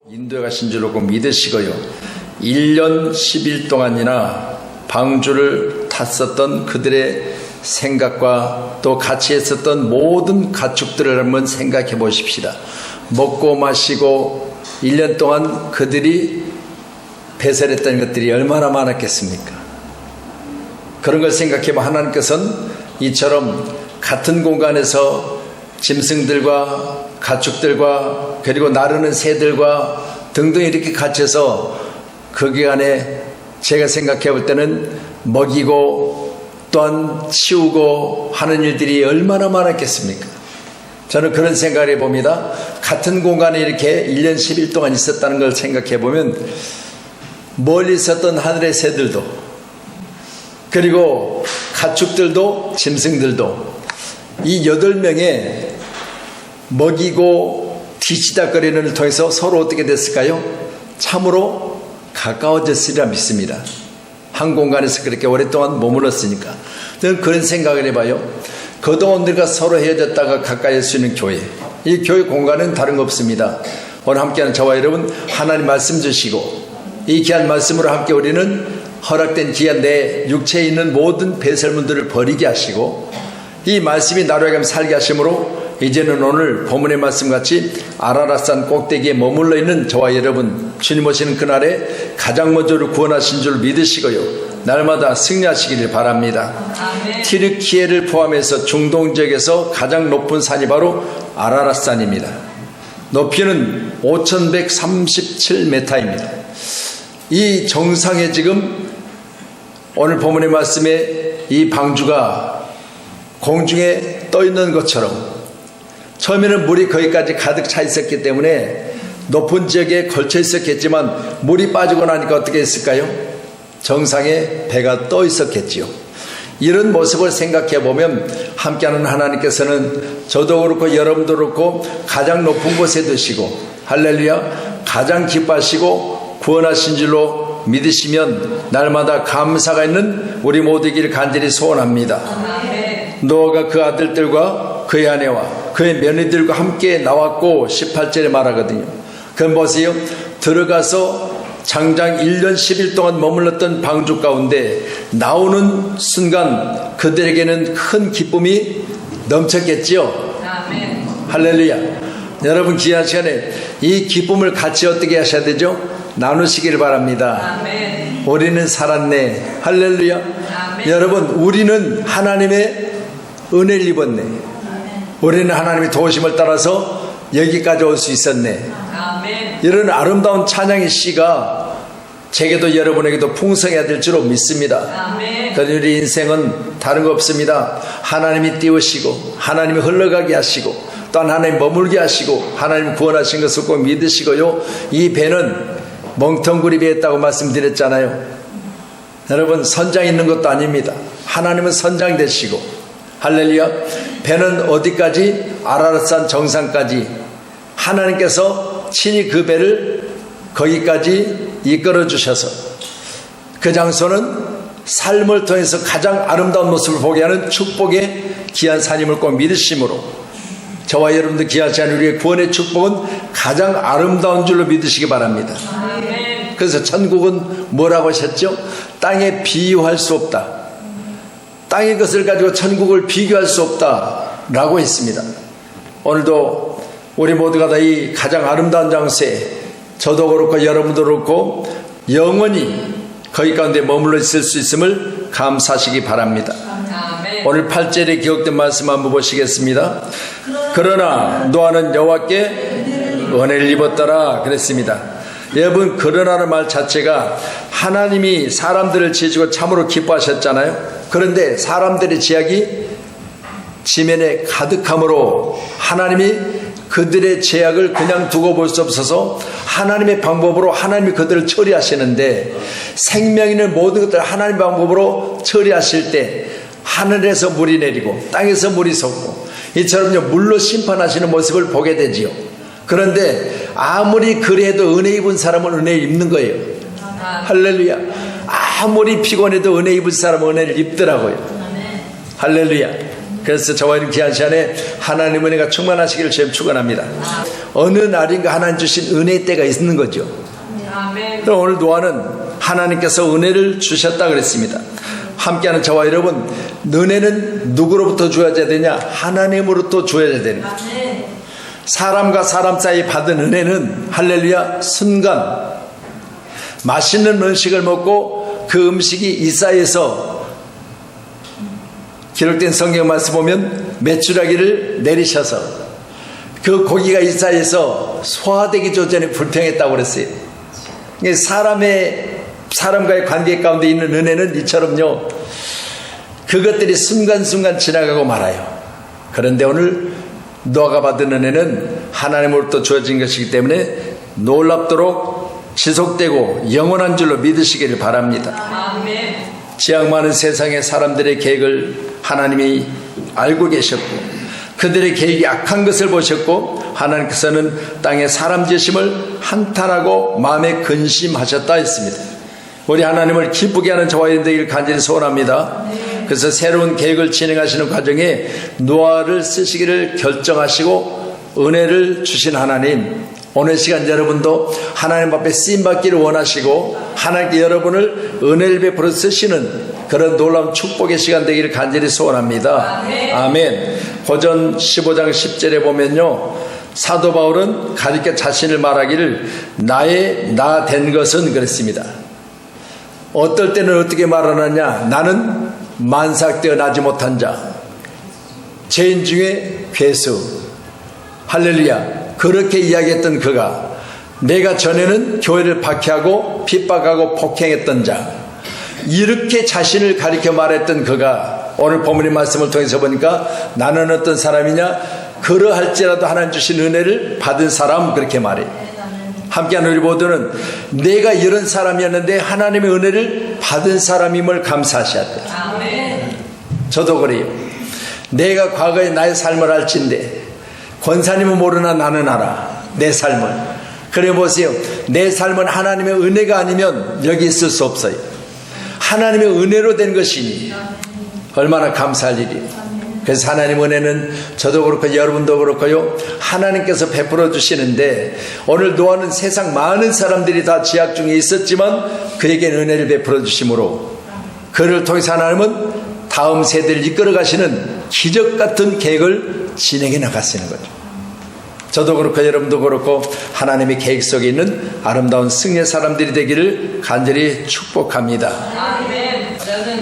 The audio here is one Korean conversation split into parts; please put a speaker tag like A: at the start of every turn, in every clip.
A: 인도에 가신 줄로 믿으시고요. 1년 10일 동안이나 방주를 탔었던 그들의 생각과 또 같이 했었던 모든 가축들을 한번 생각해 보십시다. 먹고 마시고 1년 동안 그들이 배설했던 것들이 얼마나 많았겠습니까? 그런 걸 생각해보면 하나님께서는 이처럼 같은 공간에서 짐승들과 가축들과 그리고 나르는 새들과 등등 이렇게 같이 해서 그 기간에 제가 생각해 볼 때는 먹이고 또한 치우고 하는 일들이 얼마나 많았겠습니까? 저는 그런 생각을 해봅니다. 같은 공간에 이렇게 1년 10일 동안 있었다는 걸 생각해 보면 멀리 있었던 하늘의 새들도 그리고 가축들도 짐승들도 이 8명의 먹이고 뒤치다거리는 을 통해서 서로 어떻게 됐을까요? 참으로 가까워졌으리라 믿습니다. 한 공간에서 그렇게 오랫동안 머물렀으니까. 저는 그런 생각을 해봐요. 그동안 우리가 서로 헤어졌다가 가까이 할 수 있는 교회, 이 교회 공간은 다른 거 없습니다. 오늘 함께하는 저와 여러분 하나님 말씀 주시고 이 귀한 말씀으로 함께 우리는 허락된 귀한 내 육체에 있는 모든 배설물들을 버리게 하시고 이 말씀이 나로 하여금 살게 하심으로 이제는 오늘 본문의 말씀같이 아라랏산 꼭대기에 머물러 있는 저와 여러분 주님 오시는 그날에 가장 먼저로 구원하신 줄 믿으시고요. 날마다 승리하시기를 바랍니다. 아멘. 티르키예를 포함해서 중동 지역에서 가장 높은 산이 바로 아라랏산입니다. 높이는 5137m입니다. 이 정상에 지금 오늘 본문의 말씀에 이 방주가 공중에 떠 있는 것처럼 처음에는 물이 거기까지 가득 차 있었기 때문에 높은 지역에 걸쳐 있었겠지만 물이 빠지고 나니까 어떻게 했을까요? 정상에 배가 떠 있었겠지요. 이런 모습을 생각해 보면 함께하는 하나님께서는 저도 그렇고 여러분도 그렇고 가장 높은 곳에 두시고 할렐루야 가장 기뻐하시고 구원하신 줄로 믿으시면 날마다 감사가 있는 우리 모두이기를 간절히 소원합니다. 노아가 그 아들들과 그의 아내와 그의 며느리들과 함께 나왔고 18절에 말하거든요. 그건 보세요. 들어가서 장장 1년 10일 동안 머물렀던 방주 가운데 나오는 순간 그들에게는 큰 기쁨이 넘쳤겠지요. 아멘. 할렐루야. 여러분 귀한 시간에 이 기쁨을 같이 어떻게 하셔야 되죠? 나누시기를 바랍니다. 아멘. 우리는 살았네. 할렐루야. 아멘. 여러분 우리는 하나님의 은혜를 입었네. 우리는 하나님의 도우심을 따라서 여기까지 올 수 있었네. 아멘. 이런 아름다운 찬양의 시가 제게도 여러분에게도 풍성해야 될 줄로 믿습니다. 아멘. 우리 인생은 다른 거 없습니다. 하나님이 띄우시고 하나님이 흘러가게 하시고 또 하나님 머물게 하시고 하나님 구원하신 것을 꼭 믿으시고요. 이 배는 멍텅구리 배였다고 말씀드렸잖아요. 여러분 선장 있는 것도 아닙니다. 하나님은 선장 되시고 할렐루야. 배는 어디까지? 아라랏산 정상까지 하나님께서 친히 그 배를 거기까지 이끌어 주셔서 그 장소는 삶을 통해서 가장 아름다운 모습을 보게 하는 축복의 귀한 산임을 꼭 믿으심으로 저와 여러분들 귀한 시간 우리의 구원의 축복은 가장 아름다운 줄로 믿으시기 바랍니다. 그래서 천국은 뭐라고 하셨죠? 땅에 비유할 수 없다. 땅의 것을 가지고 천국을 비교할 수 없다라고 했습니다. 오늘도 우리 모두가 다 이 가장 아름다운 장소에 저도 그렇고 여러분도 그렇고 영원히 거기 가운데 머물러 있을 수 있음을 감사하시기 바랍니다. 아멘. 오늘 8절에 기록된 말씀 한번 보시겠습니다. 그러나 노아는 여호와께 은혜를 입었더라 그랬습니다. 여러분 그러나라는 말 자체가 하나님이 사람들을 지으시고 참으로 기뻐하셨잖아요. 그런데 사람들의 제약이 지면에 가득함으로 하나님이 그들의 제약을 그냥 두고 볼 수 없어서 하나님의 방법으로 하나님이 그들을 처리하시는데 생명 있는 모든 것들을 하나님의 방법으로 처리하실 때 하늘에서 물이 내리고 땅에서 물이 솟고 이처럼요 물로 심판하시는 모습을 보게 되지요. 그런데 아무리 그래도 은혜 입은 사람은 은혜 입는 거예요. 할렐루야. 아무리 피곤해도 은혜 입은 사람은 은혜를 입더라고요. 할렐루야. 그래서 저와 이런 귀한 시간에 하나님 은혜가 충만하시기를 주님 축원합니다. 어느 날인가 하나님 주신 은혜의 때가 있는 거죠. 그럼 오늘 노아는 하나님께서 은혜를 주셨다 그랬습니다. 함께하는 저와 여러분, 은혜는 누구로부터 주어져야 되냐? 하나님으로부터 주어져야 됩니다. 사람과 사람 사이 받은 은혜는 할렐루야 순간 맛있는 음식을 먹고 그 음식이 이사에서 기록된 성경 말씀 보면 메추라기를 내리셔서 그 고기가 이사에서 소화되기 전에 불평했다고 그랬어요. 사람과의 관계 가운데 있는 은혜는 이처럼요, 그것들이 순간순간 지나가고 말아요. 그런데 오늘 노아가 받은 은혜는 하나님으로부터 주어진 것이기 때문에 놀랍도록 지속되고 영원한 줄로 믿으시기를 바랍니다. 아멘. 지향 많은 세상의 사람들의 계획을 하나님이 알고 계셨고 그들의 계획이 악한 것을 보셨고 하나님께서는 땅의 사람 지으심을 한탄하고 마음에 근심하셨다 했습니다. 우리 하나님을 기쁘게 하는 저와 여러분 되기를 간절히 소원합니다. 그래서 새로운 계획을 진행하시는 과정에 노아를 쓰시기를 결정하시고 은혜를 주신 하나님, 오늘 시간 여러분도 하나님 앞에 쓰임받기를 원하시고 하나님께 여러분을 은혜를 베풀어 쓰시는 그런 놀라운 축복의 시간 되기를 간절히 소원합니다. 아멘. 고전 15장 10절에 보면요, 사도 바울은 가리켜 자신을 말하기를 나의 나 된 것은 그랬습니다. 어떨 때는 어떻게 말하느냐? 나는 만삭되어 나지 못한 자, 죄인 중에 괴수. 할렐루야. 그렇게 이야기했던 그가 내가 전에는 교회를 박해하고 핍박하고 폭행했던 자, 이렇게 자신을 가리켜 말했던 그가 오늘 본문의 말씀을 통해서 보니까 나는 어떤 사람이냐? 그러할지라도 하나님 주신 은혜를 받은 사람, 그렇게 말해요. 함께하는 우리 모두는 내가 이런 사람이었는데 하나님의 은혜를 받은 사람임을 감사하셔야 돼요. 저도 그래요. 내가 과거에 나의 삶을 알진데 권사님은 모르나 나는 알아. 내 삶을. 그래 보세요. 내 삶은 하나님의 은혜가 아니면 여기 있을 수 없어요. 하나님의 은혜로 된 것이니 얼마나 감사할 일이에요. 그래서 하나님 은혜는 저도 그렇고 여러분도 그렇고요, 하나님께서 베풀어 주시는데 오늘 노아는 세상 많은 사람들이 다 지약 중에 있었지만 그에게는 은혜를 베풀어 주심으로 그를 통해서 하나님은 다음 세대를 이끌어 가시는 기적 같은 계획을 진행해 나가시는 거죠. 저도 그렇고 여러분도 그렇고 하나님의 계획 속에 있는 아름다운 승리의 사람들이 되기를 간절히 축복합니다.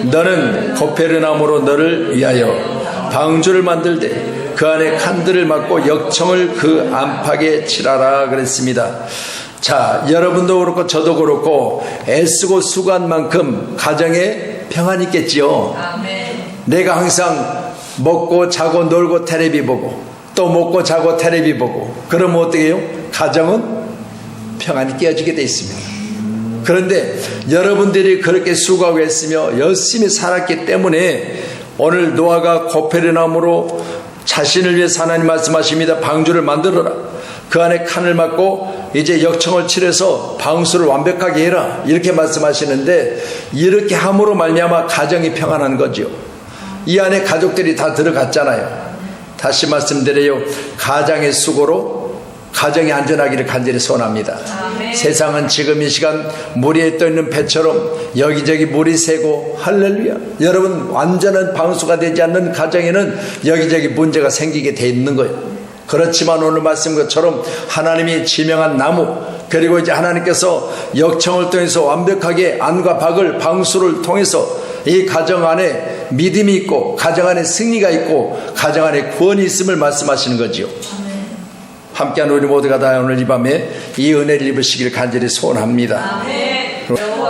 A: 너는 고페르나움으로 너를 위하여 방주를 만들되 그 안에 칸들을 막고 역청을 그 안팎에 칠하라 그랬습니다. 자, 여러분도 그렇고 저도 그렇고 애쓰고 수고한 만큼 가정에 평안이 있겠지요. 내가 항상 먹고 자고 놀고 텔레비 보고 또 먹고 자고 텔레비 보고 그러면 어떻게 해요? 가정은 평안이 깨어지게 돼 있습니다. 그런데 여러분들이 그렇게 수고하고 했으며 열심히 살았기 때문에 오늘 노아가 고페르나움으로 자신을 위해서 하나님 말씀하십니다. 방주를 만들어라. 그 안에 칸을 막고 이제 역청을 칠해서 방수를 완벽하게 해라. 이렇게 말씀하시는데 이렇게 함으로 말미암아 가정이 평안한 거죠. 이 안에 가족들이 다 들어갔잖아요. 다시 말씀드려요. 가장의 수고로 가정이 안전하기를 간절히 소원합니다. 세상은 지금 이 시간 물 위에 떠있는 배처럼 여기저기 물이 새고 할렐루야. 여러분, 완전한 방수가 되지 않는 가정에는 여기저기 문제가 생기게 돼 있는 거예요. 그렇지만 오늘 말씀 것처럼 하나님이 지명한 나무, 그리고 이제 하나님께서 역청을 통해서 완벽하게 안과 밖을 방수를 통해서 이 가정 안에 믿음이 있고 가정 안에 승리가 있고 가정 안에 구원이 있음을 말씀하시는 거지요. 함께한 우리 모두가 다 오늘 이 밤에 이 은혜를 입으시길 간절히 소원합니다.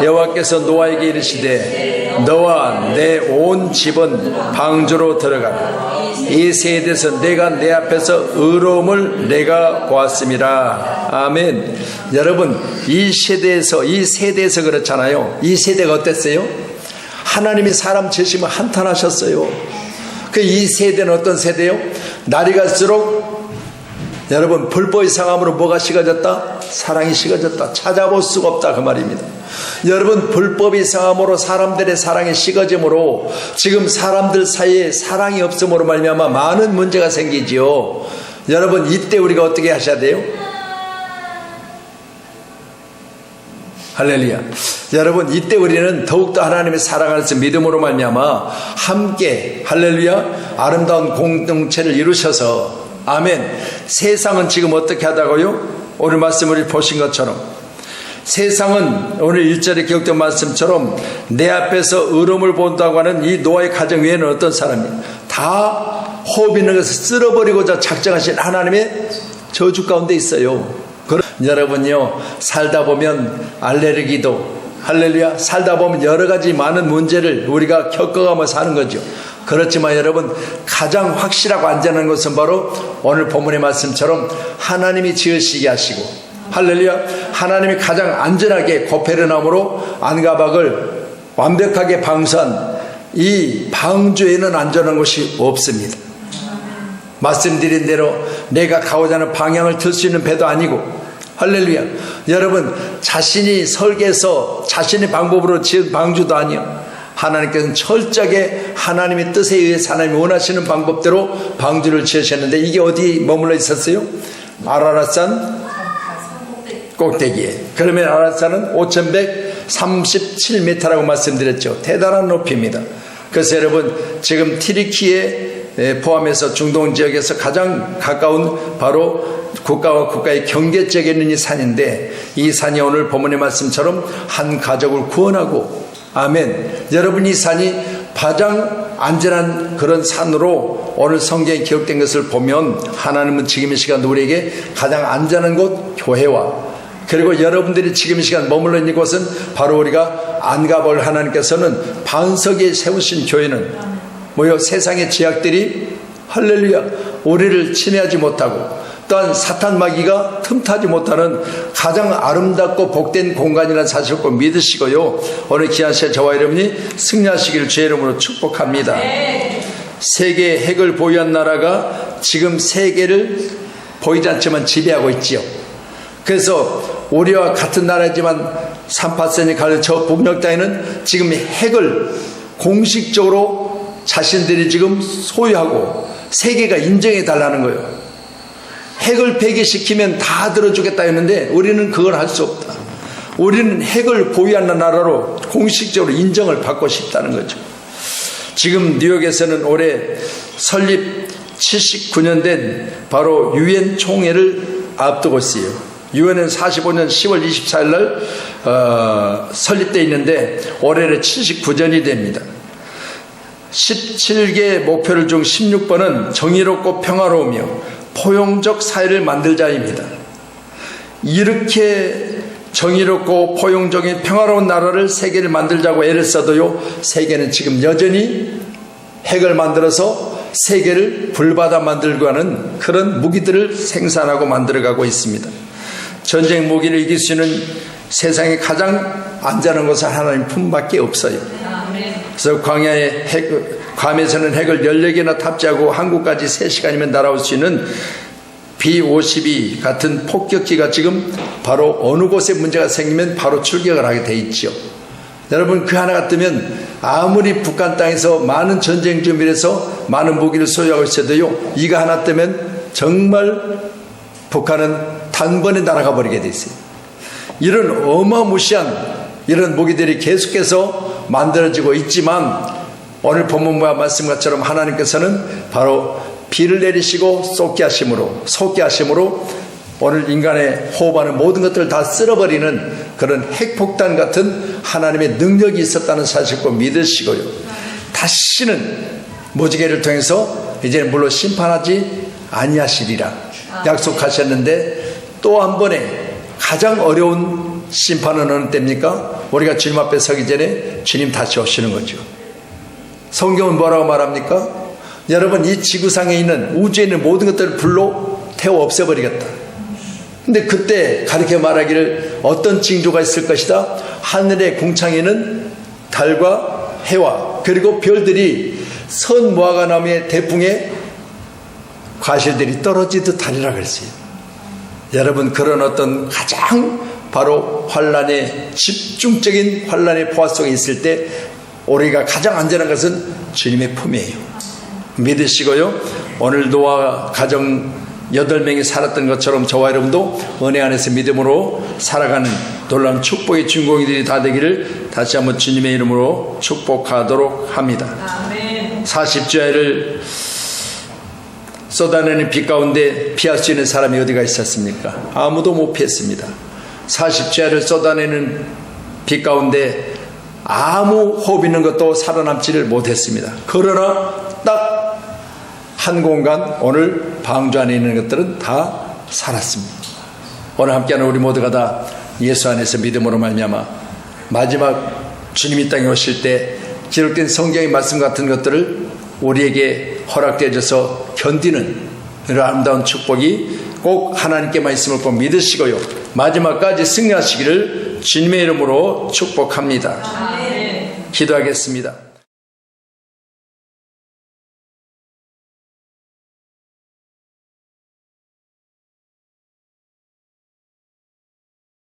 A: 여호와께서 노아에게 이르시되 너와 내 온 집은 방주로 들어가라. 이 세대에서 내가 내 앞에서 의로움을 내가 보았음이라. 아멘. 여러분, 이 세대에서 그렇잖아요. 이 세대가 어땠어요? 하나님이 사람 지으시면 한탄하셨어요. 그 이 세대는 어떤 세대요? 날이 갈수록 여러분, 불법의 상함으로 뭐가 식어졌다? 사랑이 식어졌다. 찾아볼 수가 없다. 그 말입니다. 여러분, 불법이 성함으로 사람들의 사랑이 식어짐으로 지금 사람들 사이에 사랑이 없음으로 말미암아 많은 문제가 생기지요. 여러분, 이때 우리가 어떻게 하셔야 돼요? 할렐루야. 여러분, 이때 우리는 더욱더 하나님의 사랑 안에서 믿음으로 말미암아 함께 할렐루야 아름다운 공동체를 이루셔서 아멘. 세상은 지금 어떻게 하다고요? 오늘 말씀을 보신 것처럼 세상은 오늘 1절에 기록된 말씀처럼 내 앞에서 의로움을 본다고 하는 이 노아의 가정 외에는 어떤 사람이에요? 다 호흡 있는 것을 쓸어버리고자 작정하신 하나님의 저주 가운데 있어요. 여러분요, 살다 보면 알레르기도 할렐루야 살다 보면 여러 가지 많은 문제를 우리가 겪어가며 사는 거죠. 그렇지만 여러분, 가장 확실하고 안전한 것은 바로 오늘 본문의 말씀처럼 하나님이 지으시게 하시고 할렐루야 하나님이 가장 안전하게 고페르나움으로 안가박을 완벽하게 방수한 이 방주에는 안전한 곳이 없습니다. 말씀드린 대로 내가 가고자 하는 방향을 틀 수 있는 배도 아니고 할렐루야 여러분, 자신이 설계해서 자신의 방법으로 지은 방주도 아니요, 하나님께서는 철저하게 하나님의 뜻에 의해서 하나님이 원하시는 방법대로 방주를 지으셨는데 이게 어디 머물러 있었어요? 아라랏산 꼭대기에. 그러면 아라랏산은 5137m라고 말씀드렸죠. 대단한 높이입니다. 그래서 여러분, 지금 티리키에 포함해서 중동 지역에서 가장 가까운 바로 국가와 국가의 경계지역에 있는 이 산인데, 이 산이 오늘 본문의 말씀처럼 한 가족을 구원하고 아멘. 여러분, 이 산이 가장 안전한 그런 산으로 오늘 성경에 기록된 것을 보면 하나님은 지금 이 시간 우리에게 가장 안전한 곳 교회와 그리고 여러분들이 지금 이 시간 머물러 있는 곳은 바로 우리가 안가볼 하나님께서는 반석에 세우신 교회는 뭐요? 세상의 죄악들이 할렐루야 우리를 침해하지 못하고 또한 사탄 마귀가 틈타지 못하는 가장 아름답고 복된 공간이라는 사실을 꼭 믿으시고요. 오늘 귀한 시간 저와 여러분이 승리하시기를 주의 이름으로 축복합니다. 세계의 핵을 보유한 나라가 지금 세계를 보이지 않지만 지배하고 있지요. 그래서 우리와 같은 나라지만 3파선이 가는 저 북녘 땅에는 지금 핵을 공식적으로 자신들이 지금 소유하고 세계가 인정해 달라는 거예요. 핵을 폐기시키면 다 들어주겠다 했는데 우리는 그걸 할 수 없다. 우리는 핵을 보유하는 나라로 공식적으로 인정을 받고 싶다는 거죠. 지금 뉴욕에서는 올해 설립 79년 된 바로 유엔 총회를 앞두고 있어요. 유엔은 45년 10월 24일 날 설립되어 있는데 올해는 79전이 됩니다. 17개 목표를 중 16번은 정의롭고 평화로우며 포용적 사회를 만들자입니다. 이렇게 정의롭고 포용적인 평화로운 나라를 세계를 만들자고 애를 써도요, 세계는 지금 여전히 핵을 만들어서 세계를 불바다 만들고 하는 그런 무기들을 생산하고 만들어가고 있습니다. 전쟁 무기를 이길 수 있는 세상에 가장 안전한 것은 하나님 품밖에 없어요. 그래서 광야의 괌에서는 핵을 14개나 탑재하고 한국까지 3시간이면 날아올 수 있는 B-52 같은 폭격기가 지금 바로 어느 곳에 문제가 생기면 바로 출격을 하게 돼 있죠. 여러분, 그 하나가 뜨면 아무리 북한 땅에서 많은 전쟁 준비를 해서 많은 무기를 소유하고 있어도요, 이거 하나 뜨면 정말 북한은 단번에 날아가 버리게 돼 있어요. 이런 어마무시한 이런 무기들이 계속해서 만들어지고 있지만 오늘 본문과 말씀 것처럼 하나님께서는 바로 비를 내리시고 쏟게 하심으로 오늘 인간의 호흡하는 모든 것들을 다 쓸어버리는 그런 핵폭탄 같은 하나님의 능력이 있었다는 사실을 꼭 믿으시고요. 다시는 무지개를 통해서 이제는 물론 심판하지 아니하시리라 약속하셨는데 또 한 번에 가장 어려운 심판은 어느 때입니까? 우리가 주님 앞에 서기 전에 주님 다시 오시는 거죠. 성경은 뭐라고 말합니까? 여러분, 이 지구상에 있는 우주에 있는 모든 것들을 불로 태워 없애버리겠다. 근데 그때 가르쳐 말하기를 어떤 징조가 있을 것이다. 하늘의 궁창에는 달과 해와 그리고 별들이 선 무화과나무의 대풍에 과실들이 떨어지듯 하리라 그랬어요. 여러분, 그런 어떤 가장 바로 환란의 집중적인 환란의 포화 속에 있을 때 우리가 가장 안전한 것은 주님의 품이에요. 믿으시고요. 오늘 노아 가정 8명이 살았던 것처럼 저와 여러분도 은혜 안에서 믿음으로 살아가는 놀라운 축복의 주인공들이 다 되기를 다시 한번 주님의 이름으로 축복하도록 합니다. 40주야를 쏟아내는 빛 가운데 피할 수 있는 사람이 어디가 있었습니까? 아무도 못 피했습니다. 40주야를 쏟아내는 빛 가운데 아무 호흡 있는 것도 살아남지를 못했습니다. 그러나 딱 한 공간, 오늘 방주 안에 있는 것들은 다 살았습니다. 오늘 함께하는 우리 모두가 다 예수 안에서 믿음으로 말미암아 마지막 주님이 땅에 오실 때 기록된 성경의 말씀 같은 것들을 우리에게 허락되어져서 견디는 이런 아름다운 축복이 꼭 하나님께만 있음을 꼭 믿으시고요, 마지막까지 승리하시기를 주님의 이름으로 축복합니다. 기도하겠습니다.